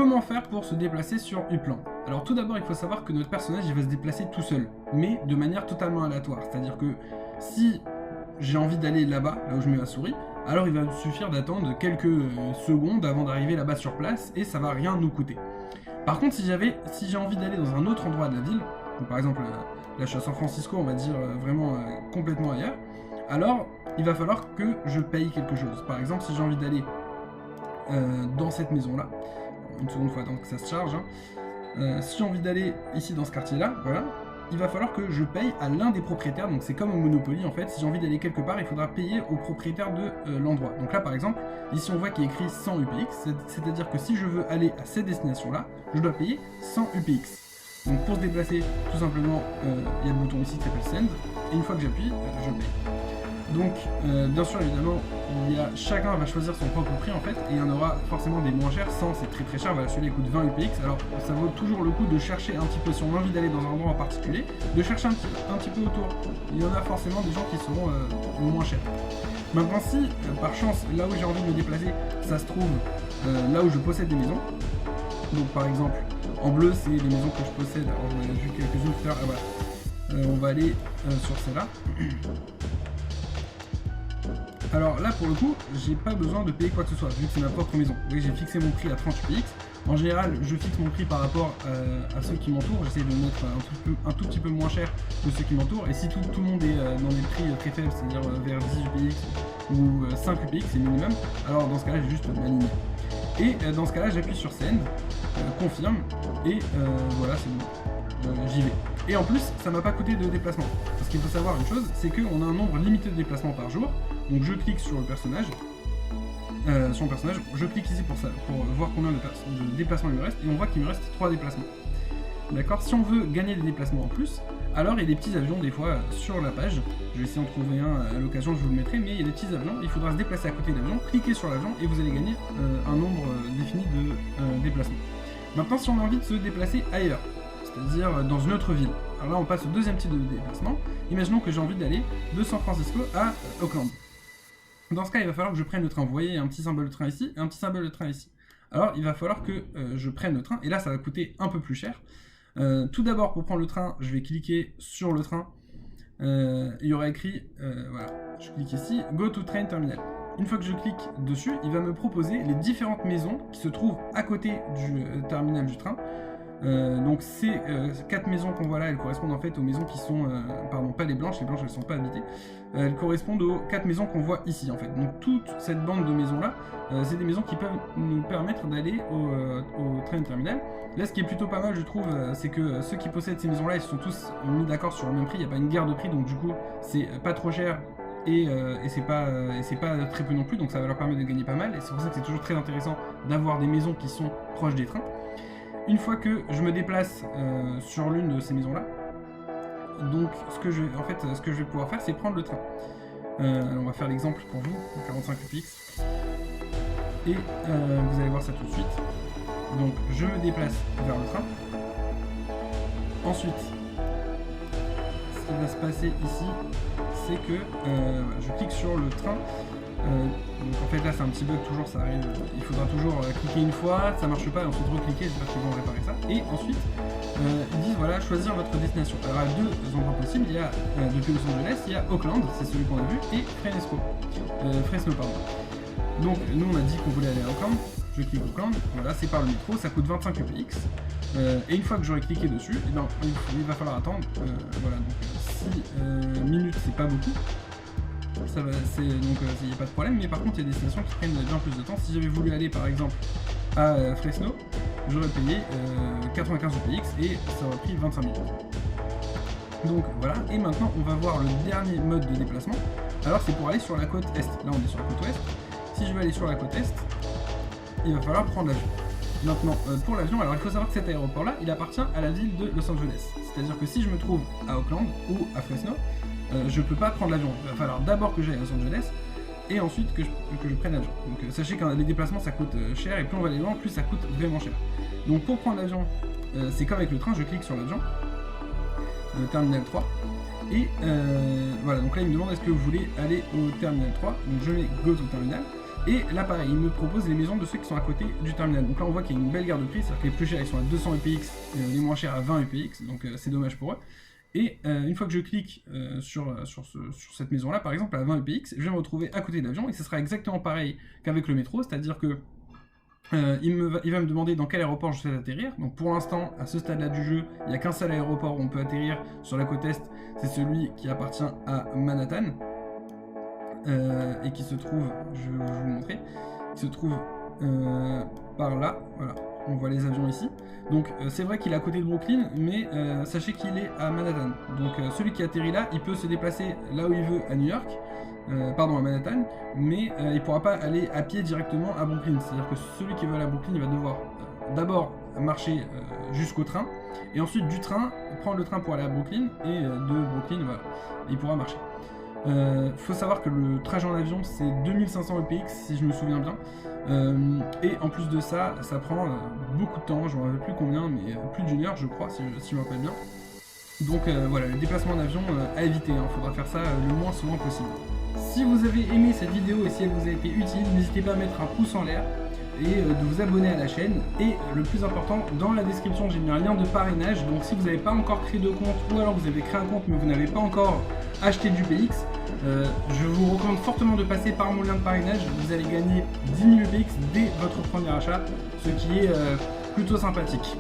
comment faire pour se déplacer sur Upland? Alors tout d'abord, il faut savoir que notre personnage il va se déplacer tout seul, mais de manière totalement aléatoire. C'est-à-dire que si j'ai envie d'aller là-bas, là où je mets ma souris, alors il va me suffire d'attendre quelques secondes avant d'arriver là-bas sur place, et ça va rien nous coûter. Par contre, si j'ai envie d'aller dans un autre endroit de la ville, donc par exemple là je suis à San Francisco, on va dire vraiment complètement ailleurs, alors il va falloir que je paye quelque chose. Par exemple, si j'ai envie d'aller dans cette maison-là, une seconde fois, donc ça se charge, hein. Si j'ai envie d'aller ici dans ce quartier-là, voilà, il va falloir que je paye à l'un des propriétaires, donc c'est comme au Monopoly en fait, si j'ai envie d'aller quelque part, il faudra payer au propriétaire de l'endroit. Donc là par exemple, ici on voit qu'il y a écrit 100 UPX, c'est-à-dire que si je veux aller à cette destination-là, je dois payer 100 UPX. Donc pour se déplacer, tout simplement, il y a le bouton ici qui s'appelle Send, et une fois que j'appuie, je paye. Donc, bien sûr, évidemment, chacun va choisir son propre prix en fait, et il y en aura forcément des moins chers. 100 c'est très très cher, voilà, celui-là coûte 20 UPX, alors ça vaut toujours le coup de chercher un petit peu, si on a envie d'aller dans un endroit en particulier, de chercher un petit peu autour. Il y en a forcément des gens qui seront moins chers. Maintenant, si par chance, là où j'ai envie de me déplacer, ça se trouve là où je possède des maisons, donc par exemple, en bleu c'est les maisons que je possède, alors j'en ai vu quelques-unes tout à l'heure, voilà. On va aller sur celle-là. Alors là pour le coup, j'ai pas besoin de payer quoi que ce soit, vu que c'est ma propre maison. Vous voyez, j'ai fixé mon prix à 30 UPX. En général, je fixe mon prix par rapport à ceux qui m'entourent. J'essaie de le mettre un tout petit peu moins cher que ceux qui m'entourent. Et si tout le monde est dans des prix très faibles, c'est-à-dire vers 10 UPX ou 5 UPX, c'est minimum, alors dans ce cas-là, j'ai juste m'aligner. Et dans ce cas-là, j'appuie sur Send, confirme, et voilà, c'est bon. J'y vais. Et en plus, ça m'a pas coûté de déplacement. Parce qu'il faut savoir une chose, c'est qu'on a un nombre limité de déplacements par jour. Donc je clique sur le personnage, je clique ici pour voir combien de déplacements il me reste, et on voit qu'il me reste 3 déplacements. D'accord? Si on veut gagner des déplacements en plus, alors il y a des petits avions des fois sur la page. Je vais essayer d'en trouver un à l'occasion, je vous le mettrai, mais il y a des petits avions, il faudra se déplacer à côté de l'avion, cliquer sur l'avion et vous allez gagner un nombre défini de déplacements. Maintenant, si on a envie de se déplacer ailleurs, c'est-à-dire dans une autre ville. Alors là, on passe au deuxième type de déplacement. Imaginons que j'ai envie d'aller de San Francisco à Auckland. Dans ce cas, il va falloir que je prenne le train. Vous voyez, il y a un petit symbole de train ici et un petit symbole de train ici. Alors, il va falloir que je prenne le train, et là, ça va coûter un peu plus cher. Tout d'abord, pour prendre le train, je vais cliquer sur le train. Il y aura écrit, voilà, je clique ici, Go to Train Terminal. Une fois que je clique dessus, il va me proposer les différentes maisons qui se trouvent à côté du terminal du train. Donc ces 4 maisons qu'on voit là, elles correspondent en fait aux maisons qui sont, pardon, pas les blanches elles sont pas habitées, elles correspondent aux 4 maisons qu'on voit ici en fait. Donc toute cette bande de maisons là, c'est des maisons qui peuvent nous permettre d'aller au train terminal. Là ce qui est plutôt pas mal je trouve, c'est que ceux qui possèdent ces maisons là, ils sont tous mis d'accord sur le même prix, il n'y a pas une guerre de prix, donc du coup c'est pas trop cher. Et c'est pas très peu non plus, donc ça va leur permettre de gagner pas mal, et c'est pour ça que c'est toujours très intéressant d'avoir des maisons qui sont proches des trains. Une fois que je me déplace sur l'une de ces maisons-là, donc ce que je vais pouvoir faire, c'est prendre le train. On va faire l'exemple pour vous, 45 UPX. Et vous allez voir ça tout de suite. Donc je me déplace vers le train. Ensuite, ce qui va se passer ici, c'est que je clique sur le train. Donc en fait là c'est un petit bug, toujours ça arrive, il faudra toujours cliquer une fois, ça marche pas et ensuite recliquer, j'espère qu'ils vont réparer ça. Et ensuite ils disent voilà, choisir votre destination. Alors il y a 2 endroits possibles, il y a depuis Los Angeles, il y a Auckland, c'est celui qu'on a vu, et Fresno pardon. Donc nous on a dit qu'on voulait aller à Auckland, je clique Auckland, voilà, c'est par le métro, ça coûte 25 UPX. Et une fois que j'aurai cliqué dessus, et ben, il va falloir attendre, voilà, donc 6 minutes c'est pas beaucoup. Ça va, donc il n'y a pas de problème, mais par contre il y a des destinations qui prennent bien plus de temps. Si j'avais voulu aller par exemple à Fresno, j'aurais payé 95 UPX et ça aurait pris 25 minutes. Donc voilà, et maintenant on va voir le dernier mode de déplacement. Alors c'est pour aller sur la côte est. Là on est sur la côte ouest. Si je veux aller sur la côte est, il va falloir prendre l'avion. Maintenant pour l'avion, alors il faut savoir que cet aéroport là il appartient à la ville de Los Angeles. C'est-à-dire que si je me trouve à Auckland ou à Fresno, je peux pas prendre l'avion. Il va falloir d'abord que j'aille à Los Angeles et ensuite que je prenne l'avion. Donc sachez que les déplacements ça coûte cher, et plus on va aller loin, plus ça coûte vraiment cher. Donc pour prendre l'avion, c'est comme avec le train, je clique sur l'avion, terminal 3, et voilà, donc là il me demande est-ce que vous voulez aller au terminal 3, donc je mets go to terminal. Et là pareil, il me propose les maisons de ceux qui sont à côté du terminal. Donc là on voit qu'il y a une belle guerre de prix, c'est-à-dire que les plus chers ils sont à 200 EPX, les moins chers à 20 EPX, donc c'est dommage pour eux. Et une fois que je clique sur cette maison là par exemple à 20 EPX, je vais me retrouver à côté de l'avion et ce sera exactement pareil qu'avec le métro, c'est-à-dire que il va me demander dans quel aéroport je souhaite atterrir. Donc pour l'instant, à ce stade-là du jeu, il n'y a qu'un seul aéroport où on peut atterrir sur la côte est, c'est celui qui appartient à Manhattan, et qui se trouve, je vais vous le montrer, qui se trouve par là, voilà, on voit les avions ici. Donc c'est vrai qu'il est à côté de Brooklyn, mais sachez qu'il est à Manhattan. Donc celui qui atterrit là, il peut se déplacer là où il veut à New York, pardon à Manhattan, mais il ne pourra pas aller à pied directement à Brooklyn. C'est-à-dire que celui qui veut aller à Brooklyn, il va devoir d'abord marcher jusqu'au train, et ensuite du train, prendre le train pour aller à Brooklyn, et de Brooklyn, voilà, il pourra marcher. Faut savoir que le trajet en avion c'est 2500 EPX si je me souviens bien, et en plus de ça, ça prend beaucoup de temps, je ne me rappelle plus combien, mais plus d'une heure je crois, si je me rappelle bien. Donc voilà, le déplacement en avion à éviter, il faudra faire ça le moins souvent possible. Si vous avez aimé cette vidéo et si elle vous a été utile, n'hésitez pas à mettre un pouce en l'air et de vous abonner à la chaîne. Et le plus important, dans la description j'ai mis un lien de parrainage, donc si vous n'avez pas encore créé de compte ou alors vous avez créé un compte mais vous n'avez pas encore acheté du PX, je vous recommande fortement de passer par mon lien de parrainage. Vous allez gagner 10 000 PX dès votre premier achat, ce qui est plutôt sympathique.